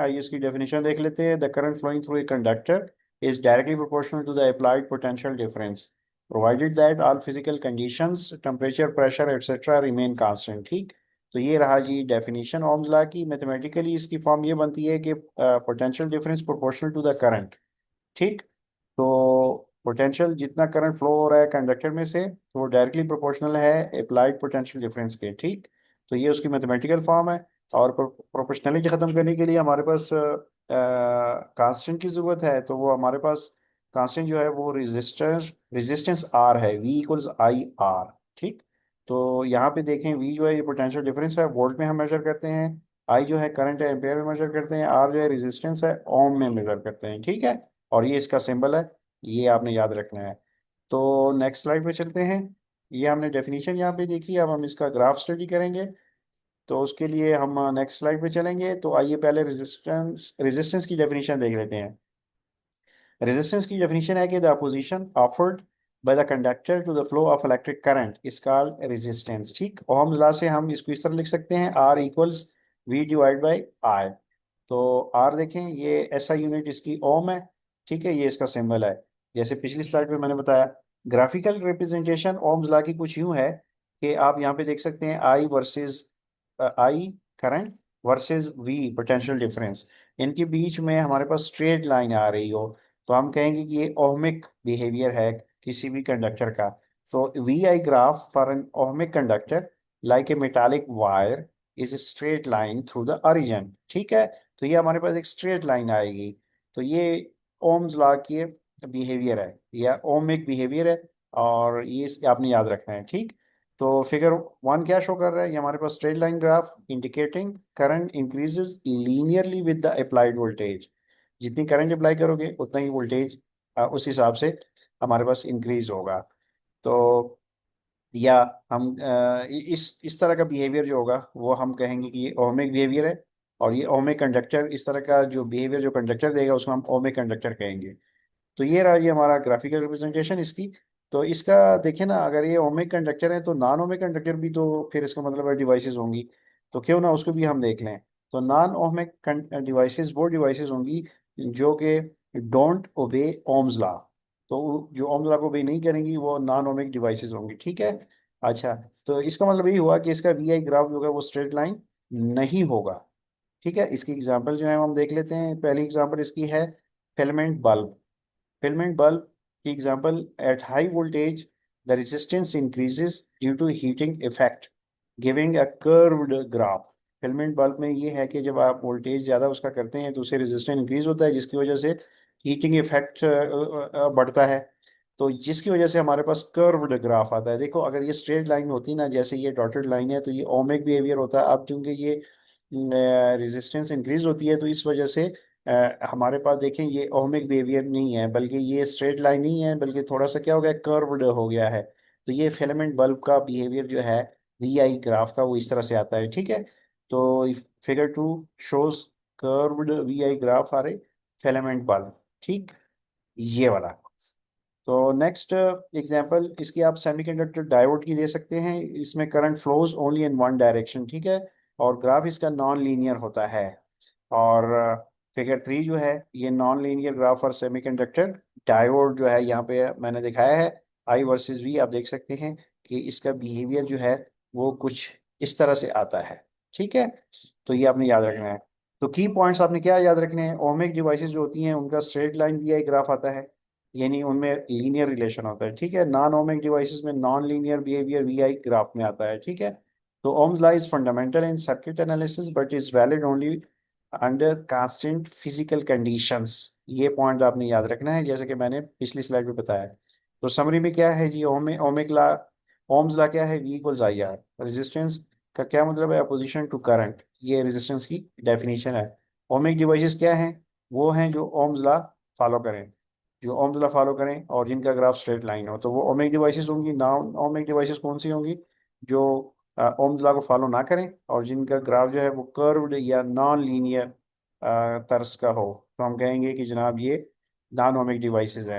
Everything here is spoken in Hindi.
आइए इसकी डेफिनेशन देख लेते हैं। The current flowing through a conductor is directly proportional to the applied potential difference provided that all physical conditions temperature pressure etcetera remain constant. ठीक, तो ये रहा जी डेफिनेशन ओम्स लॉ की। मैथमेटिकली इसकी फॉर्म ये बनती है कि potential difference proportional to the current. ठीक, तो पोटेंशियल जितना करंट फ्लो हो रहा है कंडक्टर में से तो वो डायरेक्टली प्रोपोर्शनल है अप्लाइड पोटेंशियल डिफरेंस के। ठीक, तो ये उसकी मैथमेटिकल फॉर्म है। और प्रोपोर्शनलिटी ख़त्म करने के लिए हमारे पास कांस्टेंट की ज़रूरत है। तो वो हमारे पास कांस्टेंट जो है वो रेजिस्टेंस रेजिस्टेंस आर है, वी इक्वल्स आई आर। ठीक, तो यहाँ पे देखें वी जो है ये पोटेंशियल डिफरेंस है, वोल्ट में हम मेजर करते हैं। आई जो है करंट है, एम्पेयर में मेजर करते हैं। आर जो है रेजिस्टेंस है, ओम में मेजर करते हैं। ठीक है, और ये इसका सिंबल है, ये आपने याद रखना है। तो नेक्स्ट स्लाइड पे चलते हैं। ये हमने डेफिनेशन यहाँ पे देखी, अब हम इसका ग्राफ स्टडी करेंगे। तो उसके लिए हम नेक्स्ट स्लाइड पे चलेंगे। तो आइए पहले रेजिस्टेंस रेजिस्टेंस की डेफिनेशन देख लेते हैं। रेजिस्टेंस की डेफिनेशन है कि the opposition offered by the conductor to the flow of electric current is called resistance. ठीक, ओहम लॉ से हम इसको इस तरह लिख सकते हैं, R equals V divide by I. तो आर देखें, ये ऐसा यूनिट इसकी ओम है। ठीक है, ये इसका सिंबल है। जैसे पिछली स्लाइड में मैंने बताया, ग्राफिकल रिप्रेजेंटेशन ओम्स लॉ की कुछ यूं है कि आप यहाँ पे देख सकते हैं I versus I current versus V potential difference. इनके बीच में हमारे पास स्ट्रेट लाइन आ रही हो तो हम कहेंगे कि ये ओहमिक बिहेवियर है किसी भी कंडक्टर का। तो V I graph for an ohmic conductor like a metallic wire is a straight line through the origin. ठीक है, तो ये हमारे पास एक स्ट्रेट लाइन आएगी। तो ये ओम्स लॉ की बिहेवियर है या ओमिक बिहेवियर है, और ये आपने याद रखना है। ठीक, तो फिगर 1 क्या शो कर रहा है, ये हमारे पास straight line graph indicating current increases linearly with the applied voltage. जितनी करंट अप्लाई करोगे उतना ही वोल्टेज उस हिसाब से हमारे पास इंक्रीज होगा। तो या हम इस तरह का बिहेवियर जो होगा वो हम कहेंगे कि ये ओमिक बिहेवियर है। और ये ओमिक कंडक्टर, इस तरह का जो बिहेवियर जो कंडक्टर देगा उसको हम ओमिक कंडक्टर कहेंगे। तो ये रहा ये हमारा ग्राफिकल रिप्रेजेंटेशन इसकी। तो इसका देखें ना, अगर ये ओमिक कंडक्टर है तो नॉन ओमिक कंडक्टर भी तो फिर इसका मतलब है डिवाइसेस होंगी। तो क्यों ना उसको भी हम देख लें। तो नॉन ओमिक डिवाइसेस वो डिवाइसेस होंगी जो कि डोंट ओबे ओम्स लॉ। तो जो ओम्स लॉ को ओबे नहीं करेंगी वो नॉन ओमिक डिवाइसेस होंगी। ठीक है, अच्छा, तो इसका मतलब ये हुआ कि इसका वी आई ग्राफ जो है वो स्ट्रेट लाइन नहीं होगा। ठीक है, इसकी एग्जांपल जो है हम देख लेते हैं। पहली एग्जांपल इसकी है फिलामेंट बल्ब। Filament bulb की example, at high voltage the resistance increases due to heating effect giving a curved graph. Filament bulb में ये है कि जब आप वोल्टेज ज़्यादा उसका करते हैं तो उससे रेजिस्टेंस इंक्रीज होता है, जिसकी वजह से हीटिंग इफेक्ट बढ़ता है। तो जिसकी वजह से हमारे पास कर्व्ड ग्राफ आता है। देखो, अगर ये स्ट्रेट लाइन होती ना, जैसे ये डॉटेड लाइन है, तो ये ओमिक बिहेवियर होता है। अब चूंकि ये रेजिस्टेंस इंक्रीज होती है तो इस वजह से हमारे पास देखें ये ओमिक बिहेवियर नहीं है, बल्कि ये स्ट्रेट लाइन नहीं है, बल्कि थोड़ा सा क्या हो गया, कर्व्ड हो गया है। तो ये फिलामेंट बल्ब का बिहेवियर जो है वी आई ग्राफ का, वो इस तरह से आता है। ठीक है, तो figure 2 shows curved V I graph are a filament bulb. ठीक, ये वाला। तो नेक्स्ट एग्जांपल इसकी आप सेमीकंडक्टर डायोड की दे सकते हैं। इसमें current flows only in one direction. ठीक है, और ग्राफ इसका नॉन लीनियर होता है। और फिगर 3 जो है ये नॉन लीनियर ग्राफ और सेमीकंडक्टर डायोड जो है यहाँ पे मैंने दिखाया है, आई वर्सेस वी। आप देख सकते हैं कि इसका बिहेवियर जो है वो कुछ इस तरह से आता है। ठीक है, तो ये आपने याद रखना है। तो की पॉइंट्स आपने क्या याद रखने हैं, ओमिक डिवाइसेस जो होती हैं उनका straight line V I graph आता है, यानी उनमें लीनियर रिलेशन होता है। ठीक है, नॉन ओमिक डिवाइसेस में non linear behaviour V I graph में आता है। ठीक है, तो Ohm's law is fundamental in circuit analysis but is valid only under constant physical conditions. ये पॉइंट आपने याद रखना है, जैसे कि मैंने पिछली स्लाइड में बताया। तो समरी में क्या है जी, ओमिक लॉ, ओम्स लॉ क्या है, V equals I R. Resistance का क्या मतलब है, अपोजिशन टू करंट, ये रेजिस्टेंस की डेफिनेशन है। ओमिक डिवाइसेस क्या हैं, वो हैं जो ओम्स लॉ फॉलो करें, जो ओम्स लॉ फॉलो करें और जिनका ग्राफ स्ट्रेट लाइन हो, तो वो ओमिक डिवाइसेस होंगी। नॉन ओमिक डिवाइसेस कौन सी होंगी, जो ओम्स लॉ को फॉलो ना करें और जिनका ग्राफ जो है वो कर्व्ड या नॉन लीनियर तर्ज का हो, तो हम कहेंगे कि जनाब ये नॉन ओमिक डिवाइसेस हैं।